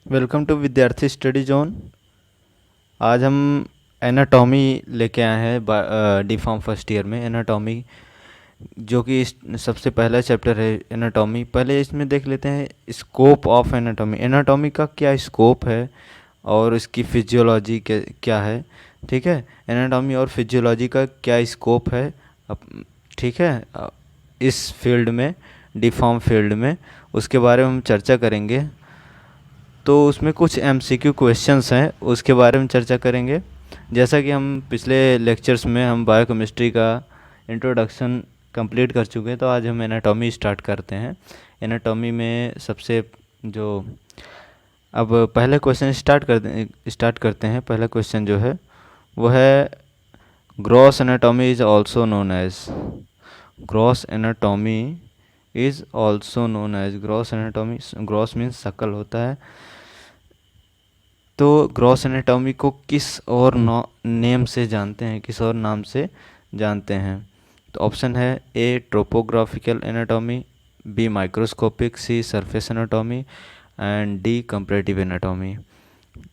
Welcome to विद्यार्थी study zone. आज हम एनाटॉमी लेके आए हैं डी फार्म फर्स्ट ईयर में। एनाटॉमी जो कि सबसे पहला चैप्टर है एनाटॉमी। पहले इसमें देख लेते हैं स्कोप ऑफ एनाटॉमी। एनाटॉमी का क्या स्कोप है और इसकी फिजियोलॉजी क्या है। ठीक है, एनाटॉमी और फिजियोलॉजी का क्या स्कोप है ठीक है, इस फील्ड में, डी फार्म फील्ड में, उसके बारे में हम चर्चा करेंगे। तो उसमें कुछ एमसीक्यू क्वेश्चंस हैं, उसके बारे में चर्चा करेंगे। जैसा कि हम पिछले लेक्चर्स में हम बायोकेमिस्ट्री का इंट्रोडक्शन कंप्लीट कर चुके हैं, तो आज हम एनाटॉमी स्टार्ट करते हैं। एनाटॉमी में सबसे जो अब पहले क्वेश्चन स्टार्ट करते हैं। पहला क्वेश्चन जो है वो है gross anatomy is also known as. Gross anatomy is also known as. Gross anatomy, gross means शकल होता है। तो ग्रॉस एनाटॉमी को किस और नेम से जानते हैं, किस और नाम से जानते हैं? तो ऑप्शन है A tropographical anatomy, B microscopic, C surface anatomy and D comparative anatomy.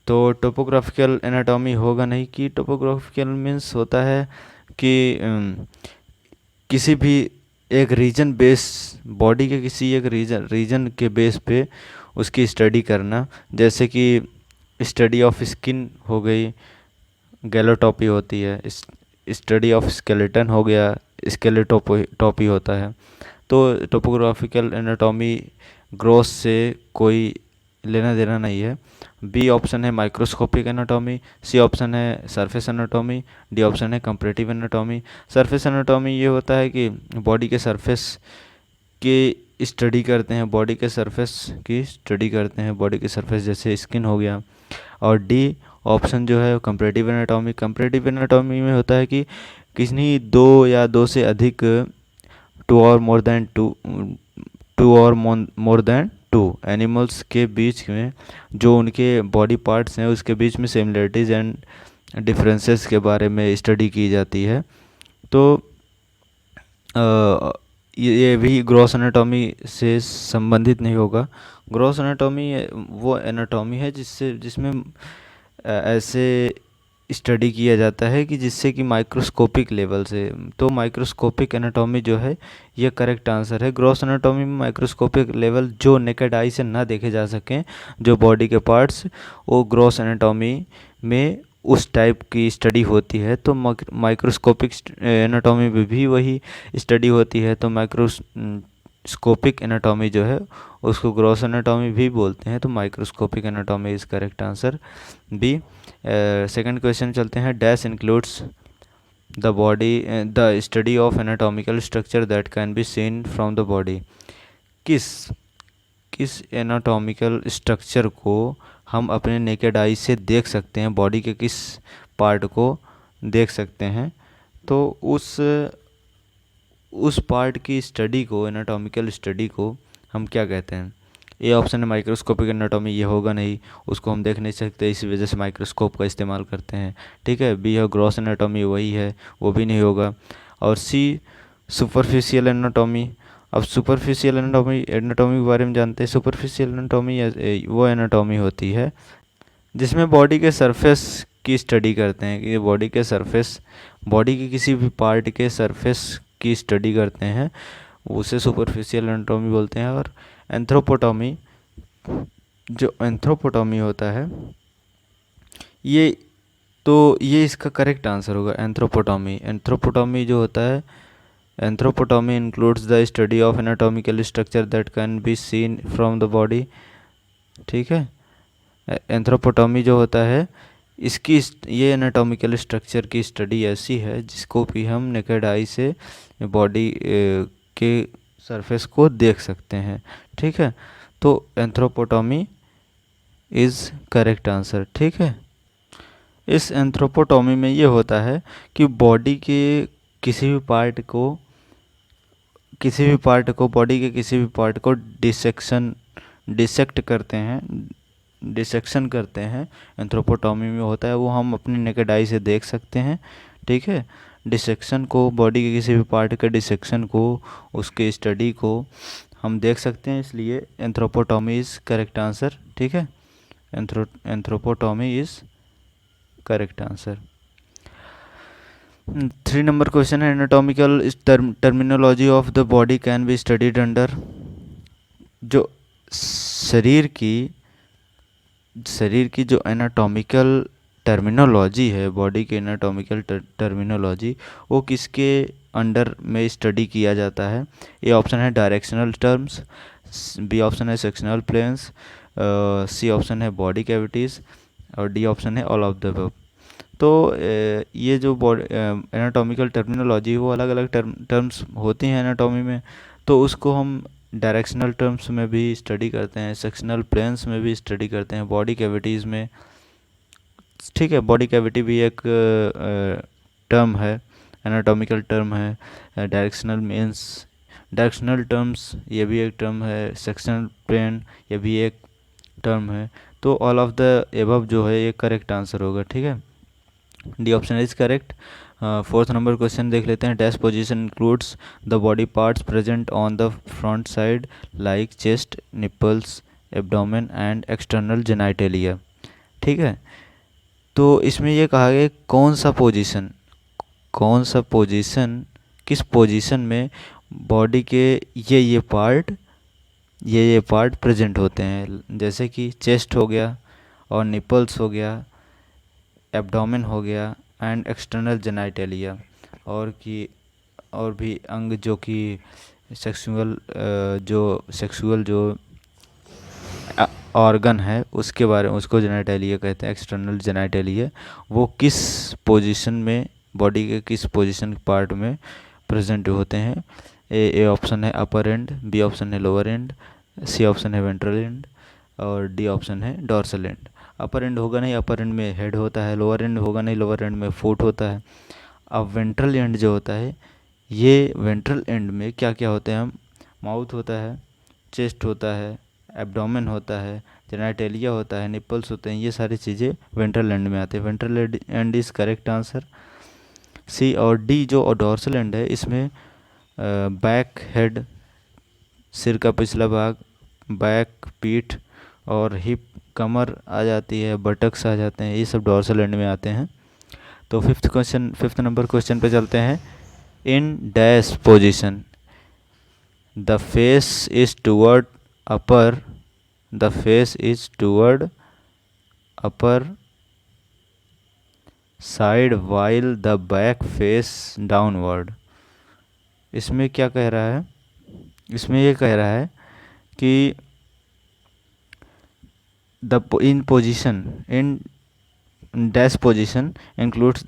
तो टोपोग्राफिकल एनाटॉमी होगा नहीं, कि टोपोग्राफिकल मीन्स होता है कि किसी भी एक रीजन बेस, बॉडी के किसी एक रीजन के बेस पे उसकी स्टडी करना। जैसे कि स्टडी ऑफ स्किन हो गई, गैलोटॉपी होती है। स्टडी ऑफ स्केलेटन हो गया, स्केलेटोटॉपी होता है। तो टोपोग्राफिकल एनाटॉमी ग्रोथ से कोई लेना देना नहीं है। बी ऑप्शन है माइक्रोस्कोपिक एनाटॉमी, सी ऑप्शन है सरफेस एनाटॉमी, डी ऑप्शन है कंपैरेटिव एनाटॉमी। सरफेस एनाटॉमी ये होता है कि बॉडी के सरफेस की स्टडी करते हैं, बॉडी के सरफेस की स्टडी करते हैं, बॉडी के सरफेस जैसे स्किन हो गया। और डी ऑप्शन जो है कंपैरेटिव एनाटॉमी। कंपैरेटिव एनाटॉमी में होता है कि किसी दो या दो से अधिक, टू और मोर देन टू एनिमल्स के बीच में जो उनके बॉडी पार्ट्स हैं उसके बीच में सिमिलरिटीज़ एंड डिफरेंसेस के बारे में स्टडी की जाती है। तो ये भी ग्रॉस एनाटॉमी से संबंधित नहीं होगा। ग्रॉस एनाटॉमी वो एनाटॉमी है जिसमें ऐसे स्टडी किया जाता है कि जिससे कि माइक्रोस्कोपिक लेवल से। तो माइक्रोस्कोपिक एनाटॉमी जो है ये करेक्ट आंसर है। ग्रॉस एनाटॉमी में माइक्रोस्कोपिक लेवल जो नेकेड आई से ना देखे जा सकें, जो बॉडी के पार्ट्स, वो ग्रॉस एनाटॉमी में उस टाइप की स्टडी होती है। तो माइक्रोस्कोपिक एनाटॉमी में भी वही स्टडी होती है। तो माइक्रोस्कोपिक एनाटॉमी जो है उसको ग्रॉस एनाटॉमी भी बोलते हैं। तो microscopic anatomy is correct answer B. Second question चलते हैं। Dash includes the body, the study of anatomical structure that can be seen from the body. किस किस एनाटॉमिकल स्ट्रक्चर को हम अपने नेकेड आई से देख सकते हैं, बॉडी के किस पार्ट को देख सकते हैं? तो उस पार्ट की स्टडी को, एनाटॉमिकल स्टडी को हम क्या कहते हैं? ए ऑप्शन है माइक्रोस्कोपिक एनाटॉमी, ये होगा नहीं, उसको हम देख नहीं सकते, इसी वजह से माइक्रोस्कोप का इस्तेमाल करते हैं। ठीक है, बी है ग्रॉस एनाटॉमी, वही है, वो भी नहीं होगा। और सी सुपरफिशियल एनाटॉमी। अब सुपरफिशियल एनाटॉमी के बारे में जानते हैं। सुपरफिशियल एनाटॉमी वो एनाटॉमी होती है जिसमें बॉडी के सरफेस की स्टडी करते हैं, कि बॉडी के सरफेस, बॉडी के किसी भी पार्ट के सरफेस की स्टडी करते हैं, उसे सुपरफिशियल एनाटॉमी बोलते हैं। और एंथ्रोपोटॉमी, जो एंथ्रोपोटॉमी होता है ये, तो ये इसका करेक्ट आंसर होगा एंथ्रोपोटॉमी। एंथ्रोपोटॉमी जो होता है, anthropotomy includes the study of anatomical structure that can be seen from the body. ठीक है, एंथ्रोपोटॉमी जो होता है इसकी ये एनाटॉमिकल स्ट्रक्चर की स्टडी ऐसी है जिसको भी हम नेकेड आई से बॉडी के सरफेस को देख सकते हैं। ठीक है, तो एंथ्रोपोटॉमी इज़ करेक्ट आंसर। ठीक है, इस एंथ्रोपोटॉमी में ये होता है कि बॉडी के किसी भी पार्ट को, बॉडी के किसी भी पार्ट को डिसेक्ट करते हैं, एंथ्रोपोटॉमी में होता है, वो हम अपनी नेकेड आई से देख सकते हैं। ठीक है, डिसेक्शन को, बॉडी के किसी भी पार्ट के डिसेक्शन को, उसके स्टडी को हम देख सकते हैं, इसलिए एंथ्रोपोटॉमी इज़ करेक्ट आंसर। ठीक है, anthropotomy is correct answer. 3 number question है anatomical terminology of the body can be studied under. जो शरीर की जो एनाटॉमिकल टर्मिनोलॉजी है, बॉडी की एनाटॉमिकल टर्मिनोलॉजी, वो किसके अंडर में स्टडी किया जाता है? ए ऑप्शन है डायरेक्शनल टर्म्स, बी ऑप्शन है सेक्शनल प्लेन्स, सी ऑप्शन है बॉडी कैविटीज़, और डी ऑप्शन है ऑल ऑफ द अबव। तो ये जो बॉडी एनाटॉमिकल टर्मिनोलॉजी, वो अलग अलग टर्म्स होती हैं एनाटॉमी में, तो उसको हम डायरेक्शनल टर्म्स में भी स्टडी करते हैं, सेक्शनल प्लेन्स में भी स्टडी करते हैं, बॉडी कैविटीज़ में। ठीक है, बॉडी कैविटी भी एक टर्म है, एनाटॉमिकल टर्म है। डायरेक्शनल टर्म्स ये भी एक टर्म है, सेक्शनल प्लेन ये भी एक टर्म है। तो ऑल ऑफ द एबव जो है ये करेक्ट आंसर होगा। ठीक है, D option is correct. 4th number question देख लेते हैं। Dash position includes the body parts present on the front side like chest, nipples, abdomen and external genitalia. ठीक है, तो इसमें ये कहा गया कौन सा पोजीशन, किस पोजीशन में बॉडी के ये पार्ट प्रेजेंट होते हैं। जैसे कि चेस्ट हो गया, और निपल्स हो गया, एब्डोमेन हो गया, एंड एक्सटर्नल जेनाइटेलिया, और भी अंग जो कि सेक्सुअल जो ऑर्गन है उसके बारे में, उसको जेनाइटेलिया कहते हैं, एक्सटर्नल जेनाइटेलिया। वो किस पोजीशन में, बॉडी के किस पोजीशन पार्ट में प्रेजेंट होते हैं? ए ऑप्शन है अपर एंड, बी ऑप्शन है लोअर एंड, सी ऑप्शन है वेंट्रल एंड, और डी ऑप्शन है डॉर्सल एंड। अपर एंड होगा नहीं, अपर एंड में हेड होता है। लोअर एंड होगा नहीं, लोअर एंड में फुट होता है। अब वेंट्रल एंड जो होता है, ये वेंट्रल एंड में क्या क्या होते हैं? माउथ होता है, चेस्ट होता है, एब्डोमेन होता है, जेनाइटेलिया होता है, निपल्स होते हैं। ये सारी चीज़ें वेंट्रल एंड में आते हैं। Ventral end is correct answer. C और डी जो डॉर्सल एंड है, इसमें बैक, हेड, सिर का पिछला भाग, बैक, पीठ, और हिप, कमर आ जाती है, बटक्स आ जाते हैं, ये सब डॉर्सल एंड में आते हैं। तो 5th नंबर क्वेश्चन पे चलते हैं। In dash position the face is toward upper side while the back face downward. इसमें क्या कह रहा है? इसमें ये कह रहा है कि in dash position includes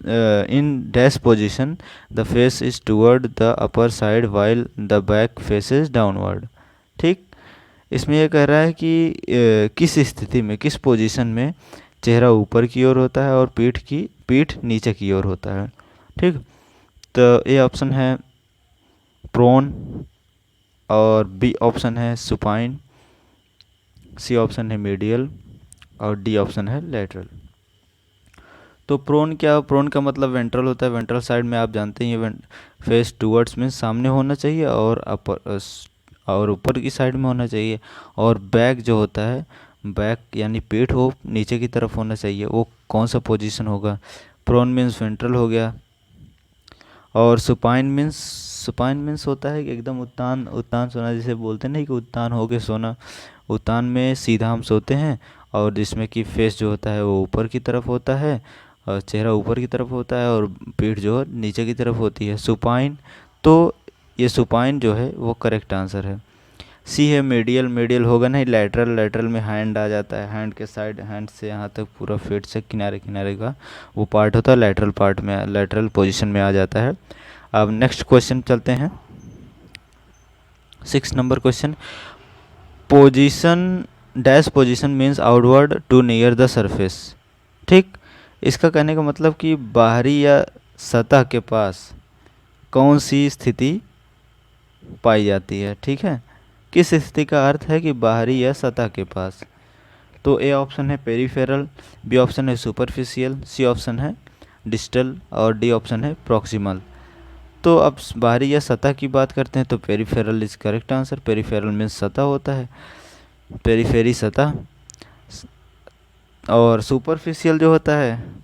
in dash position the face is toward the upper side while the back faces downward। ठीक, इसमें यह कह रहा है कि किस स्थिति में, किस पोजीशन में चेहरा ऊपर की ओर होता है और पीठ नीचे की ओर होता है। ठीक, तो ए ऑप्शन है प्रोन, और बी ऑप्शन है सुपाइन, सी ऑप्शन है मीडियल, और डी ऑप्शन है लेटरल। तो प्रोन का मतलब वेंट्रल होता है। वेंट्रल साइड में आप जानते हैं, ये फेस टूवर्ड्स में सामने होना चाहिए, और ऊपर की साइड में होना चाहिए। और बैक जो होता है, बैक यानी पीठ हो नीचे की तरफ होना चाहिए। वो कौन सा पोजीशन होगा? प्रोन मीन्स वेंट्रल हो गया, और सुपाइन मीन्स होता है कि एकदम उत्तान सोना, जिसे बोलते हैं ना कि उत्तान हो के सोना। उत्तान में सीधा हम सोते हैं, और जिसमें कि फेस जो होता है वो ऊपर की तरफ होता है, और चेहरा ऊपर की तरफ होता है, और पीठ जो है नीचे की तरफ होती है, सुपाइन। तो ये सुपाइन जो है वो करेक्ट आंसर है। सी है मीडियल होगा नहीं, लेटरल में हैंड आ जाता है। हैंड के साइड, हैंड से यहाँ तक पूरा फेट से किनारे का वो पार्ट होता है, लेटरल पोजीशन में आ जाता है। अब नेक्स्ट क्वेश्चन चलते हैं। 6 number question. Dash position means outward to near the surface. ठीक, इसका कहने का मतलब कि बाहरी या सतह के पास कौन सी स्थिति पाई जाती है। ठीक है, किस स्थिति का अर्थ है कि बाहरी या सतह के पास? तो ए ऑप्शन है पेरिफेरल, बी ऑप्शन है सुपरफिशियल, सी ऑप्शन है डिस्टल, और डी ऑप्शन है प्रॉक्सिमल। तो अब बाहरी या सतह की बात करते हैं, तो peripheral is correct answer. Peripheral means सतह होता है, पेरिफेरी सतह। और सुपरफिशियल जो होता है,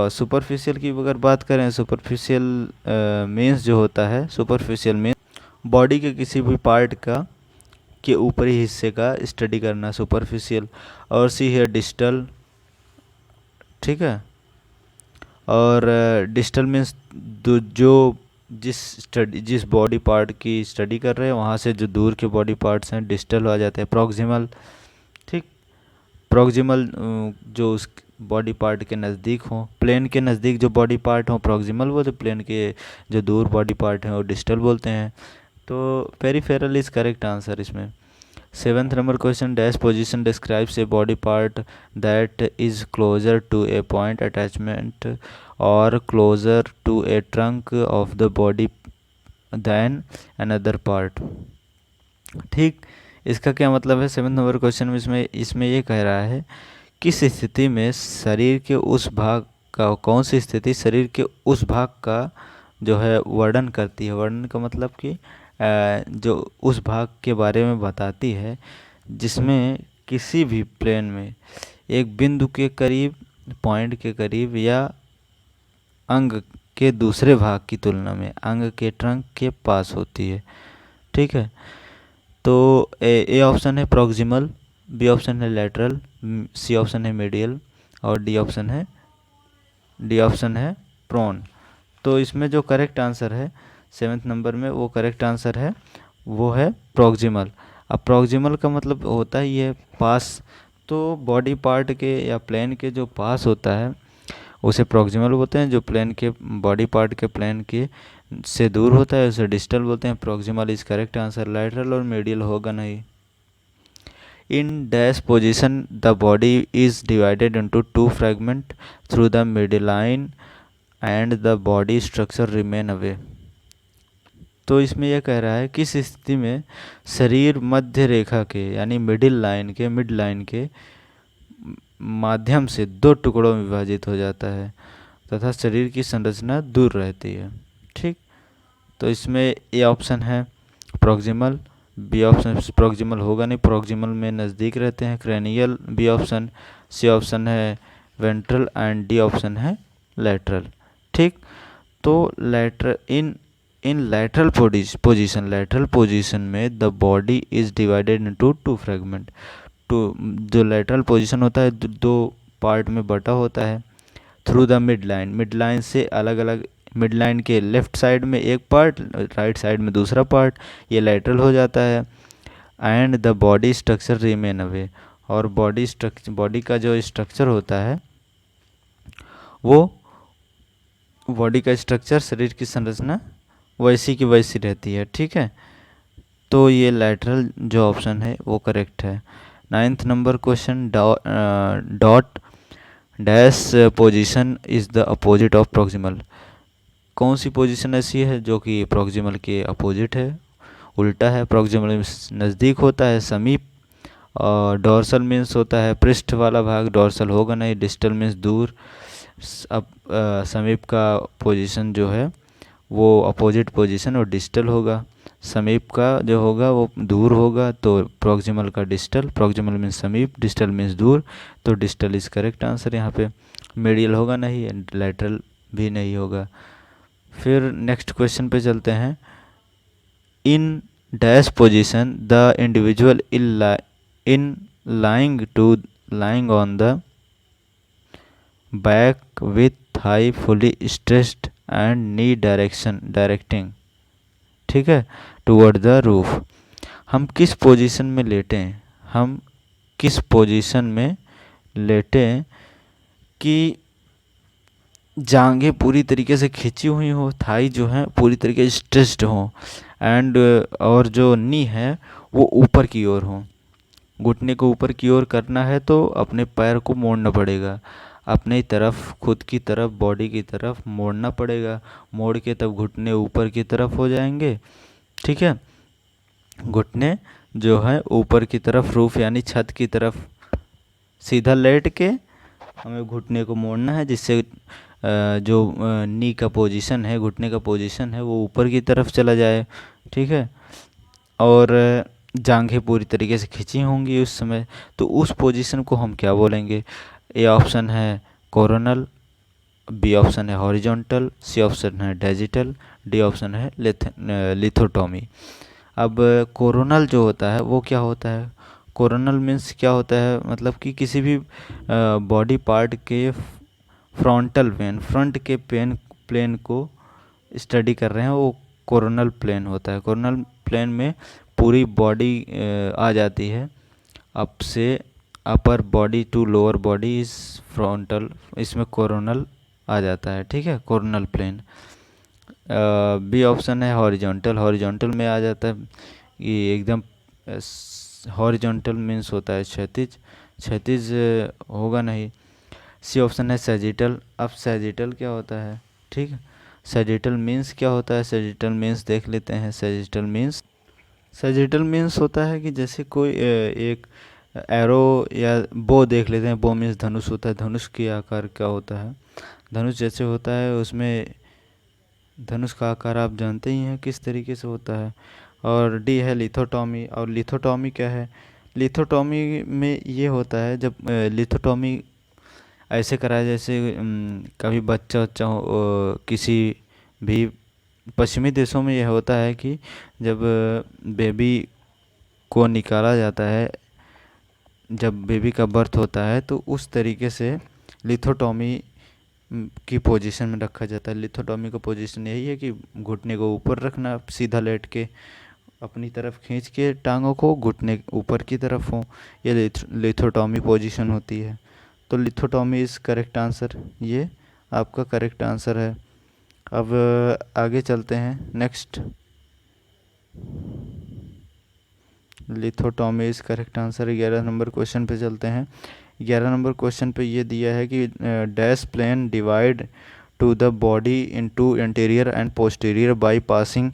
सुपरफिशियल की अगर बात करें, सुपरफिशियल मीन्स जो होता है, सुपरफिशियल मीन्स बॉडी के किसी भी पार्ट का के ऊपरी हिस्से का स्टडी करना सुपरफिशियल। और सी है डिस्टल, ठीक है। और डिस्टल मीन्स जो जिस बॉडी पार्ट की स्टडी कर रहे हैं वहाँ से जो दूर के बॉडी पार्ट्स हैं डिस्टल आ जाते हैं। प्रॉक्सिमल, ठीक, प्रॉक्सिमल जो उस बॉडी पार्ट के नज़दीक हों, प्लेन के नज़दीक जो बॉडी पार्ट हों प्रॉक्सिमल बोलते, प्लेन के जो दूर बॉडी पार्ट हैं वो डिस्टल बोलते हैं। तो पेरिफेरल इज़ करेक्ट आंसर इसमें। 7th number question, dash position describes a body part that is closer to a point attachment और closer to a trunk of the body than another part. ठीक, इसका क्या मतलब है? 7th नंबर क्वेश्चन में इसमें ये कह रहा है किस स्थिति में शरीर के उस भाग का, कौन सी स्थिति शरीर के उस भाग का जो है वर्णन करती है। वर्णन का मतलब कि जो उस भाग के बारे में बताती है जिसमें किसी भी प्लेन में एक बिंदु के करीब, पॉइंट के करीब या अंग के दूसरे भाग की तुलना में अंग के ट्रंक के पास होती है। ठीक है, तो ए ऑप्शन है प्रॉक्सिमल, बी ऑप्शन है लेटरल, सी ऑप्शन है मीडियल और डी ऑप्शन है प्रोन। तो इसमें जो करेक्ट आंसर है 7th नंबर में, वो करेक्ट आंसर है वो है प्रॉक्सिमल। अब प्रॉक्सिमल का मतलब होता ही है पास, तो बॉडी पार्ट के या प्लेन के जो पास होता है उसे प्रॉक्सिमल बोलते हैं, जो प्लेन के बॉडी पार्ट के प्लेन के से दूर होता है उसे डिस्टल बोलते हैं। Proximal is correct answer, lateral और मीडियल होगा नहीं। In dash position the body is divided into two fragments through the midline and the body structure remain away। तो इसमें यह कह रहा है किस स्थिति में शरीर मध्य रेखा के यानी मिड लाइन के माध्यम से दो टुकड़ों में विभाजित हो जाता है तथा शरीर की संरचना दूर रहती है। ठीक, तो इसमें ए ऑप्शन है प्रॉक्सिमल, बी ऑप्शन प्रॉक्सिमल होगा नहीं, प्रॉक्सिमल में नज़दीक रहते हैं cranial, B option, C option है वेंट्रल एंड डी ऑप्शन है लेटरल। ठीक, तो इन लेटरल पोजीशन में the body is divided into two fragment. तो जो लेटरल पोजीशन होता है दो पार्ट में बटा होता है। थ्रू द मिड लाइन से अलग अलग, मिड लाइन के लेफ़्ट साइड में एक पार्ट, राइट साइड में दूसरा पार्ट, ये लेटरल हो जाता है। And the body structure remain away, और बॉडी का जो स्ट्रक्चर होता है वो बॉडी का स्ट्रक्चर, शरीर की संरचना वैसी की वैसी रहती है। ठीक है, तो ये लेटरल जो ऑप्शन है वो करेक्ट है। 9th number question, dot dash position is the opposite of proximal. कौन सी पोजीशन ऐसी है जो कि प्रॉक्सिमल के अपोजिट है, उल्टा है? प्रॉक्सिमल नज़दीक होता है, समीप, और डॉर्सल मीन्स होता है पृष्ठ वाला भाग, डॉर्सल होगा नहीं। डिस्टल मीन्स दूर। अब समीप का पोजीशन जो है वो अपोजिट पोजीशन और डिस्टल होगा। समीप का जो होगा वो दूर होगा, तो प्रॉक्सिमल का डिस्टल, प्रॉक्सिमल मीन्स समीप, डिस्टल मीन्स दूर, तो डिस्टल इज़ करेक्ट आंसर यहाँ पे। मीडियल होगा नहीं, लेटरल भी नहीं होगा। फिर नेक्स्ट क्वेश्चन पे चलते हैं। In dash position the individual in lying on the back with thigh fully stretched and knee directing, ठीक है, टुवर्ड द रूफ। हम किस पोजीशन में लेटे हैं, हम किस पोजीशन में लेटे हैं कि जांघें पूरी तरीके से खींची हुई हो, थाई जो है पूरी तरीके से स्ट्रेच्ड हो, एंड और जो नी है वो ऊपर की ओर हो। घुटने को ऊपर की ओर करना है तो अपने पैर को मोड़ना पड़ेगा, अपने तरफ, खुद की तरफ, बॉडी की तरफ मोड़ना पड़ेगा। मोड़ के तब घुटने ऊपर की तरफ हो जाएंगे। ठीक है, घुटने जो है ऊपर की तरफ, रूफ यानी छत की तरफ सीधा लेट के हमें घुटने को मोड़ना है, जिससे जो नी का पोजीशन है, घुटने का पोजीशन है, वो ऊपर की तरफ चला जाए। ठीक है, और जांघें पूरी तरीके से खिंची होंगी उस समय, तो उस पोजीशन को हम क्या बोलेंगे? ए ऑप्शन है कोरोनल, बी ऑप्शन है हॉरिजॉन्टल, सी ऑप्शन है डिजिटल, डी ऑप्शन है लिथोटॉमी। अब कोरोनल जो होता है वो क्या होता है? कोरोनल मीन्स क्या होता है, मतलब कि किसी भी बॉडी पार्ट के फ्रंटल पेन, फ्रंट के प्लेन को स्टडी कर रहे हैं, वो कोरोनल प्लेन होता है। कोरोनल प्लेन में पूरी बॉडी आ जाती है, अप से upper body to lower body is frontal, इसमें कोरोनल आ जाता है। ठीक है, कोरोनल प्लेन। बी ऑप्शन है हॉरिजॉन्टल, हॉरिजॉन्टल में आ जाता है ये एकदम, हॉरिजॉन्टल मीन्स होता है क्षैतिज, क्षैतिज होगा नहीं। सी ऑप्शन है सैजिटल। अब सैजिटल क्या होता है? ठीक है, सैजिटल मीन्स क्या होता है? सैजिटल मीन्स देख लेते हैं। सैजिटल मीन्स होता है कि जैसे कोई एक एरो या बो देख लेते हैं। बो मीन्स धनुष होता है, धनुष के आकार का होता है। धनुष जैसे होता है, उसमें धनुष का आकार आप जानते ही हैं किस तरीके से होता है। और डी है लिथोटॉमी। और लिथोटॉमी क्या है? लिथोटॉमी में ये होता है जब लिथोटॉमी ऐसे कराया जैसे कभी बच्चा बच्चा हो, किसी भी पश्चिमी देशों में यह होता है कि जब बेबी को निकाला जाता है, जब बेबी का बर्थ होता है, तो उस तरीके से लिथोटॉमी की पोजीशन में रखा जाता है। लिथोटॉमी का पोजीशन यही है कि घुटने को ऊपर रखना, सीधा लेट के अपनी तरफ खींच के टांगों को, घुटने ऊपर की तरफ हो, ये लिथोटॉमी पोजीशन होती है। तो लिथोटॉमी इज़ करेक्ट आंसर, ये आपका करेक्ट आंसर है। अब आगे चलते हैं next. लिथोटॉमी is correct answer. 11 number question पे चलते हैं। 11 नंबर क्वेश्चन पे ये दिया है कि dash plane divide to the body into interior and posterior by passing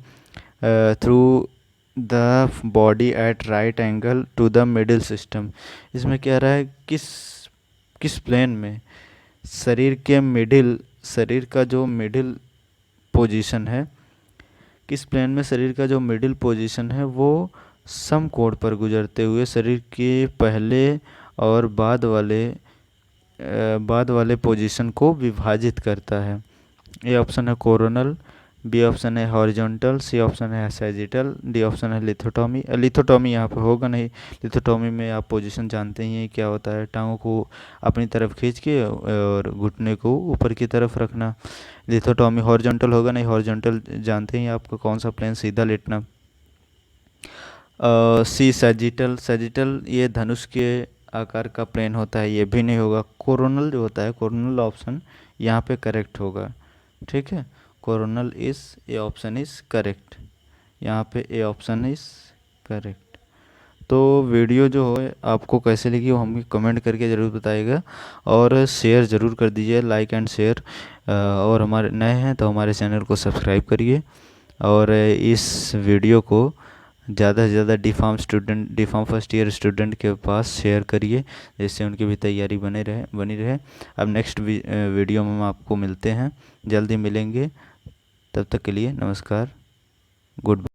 through the body at right angle to the middle system. इसमें कह रहा है किस प्लेन में शरीर के मिडिल, शरीर का जो मिडिल पोजीशन है, किस प्लेन में शरीर का जो मिडिल पोजीशन है वो समकोण पर गुजरते हुए शरीर के पहले और बाद वाले पोजीशन को विभाजित करता है। ए ऑप्शन है कोरोनल, बी ऑप्शन है हॉरिजॉन्टल, सी ऑप्शन है सैजिटल, डी ऑप्शन है लिथोटॉमी। लिथोटॉमी यहाँ पर होगा नहीं। लिथोटॉमी में आप पोजीशन जानते ही हैं क्या होता है, टांगों को अपनी तरफ खींच के और घुटने को ऊपर की तरफ रखना। लिथोटॉमी हॉरिजॉन्टल होगा नहीं, हॉरिजॉन्टल जानते ही आपको कौन सा प्लेन, सीधा लेटना। सी सैजिटल, सैजिटल ये धनुष के आकार का प्लेन होता है, ये भी नहीं होगा। कोरोनल जो होता है, कोरोनल ऑप्शन यहाँ पे करेक्ट होगा। ठीक है, कोरोनल इस ए ऑप्शन इज़ करेक्ट, यहाँ पे ए ऑप्शन इज़ करेक्ट। तो वीडियो जो है आपको कैसे लगी वो हमें कमेंट करके ज़रूर बताइएगा, और शेयर ज़रूर कर दीजिए, लाइक एंड शेयर। और हमारे नए हैं तो हमारे चैनल को सब्सक्राइब करिए, और इस वीडियो को ज़्यादा से ज़्यादा D pharm first year student के पास शेयर करिए, जिससे उनकी भी तैयारी बनी रहे। अब नेक्स्ट वीडियो में हम आपको मिलते हैं, जल्दी मिलेंगे। तब तक के लिए नमस्कार, गुड बाय।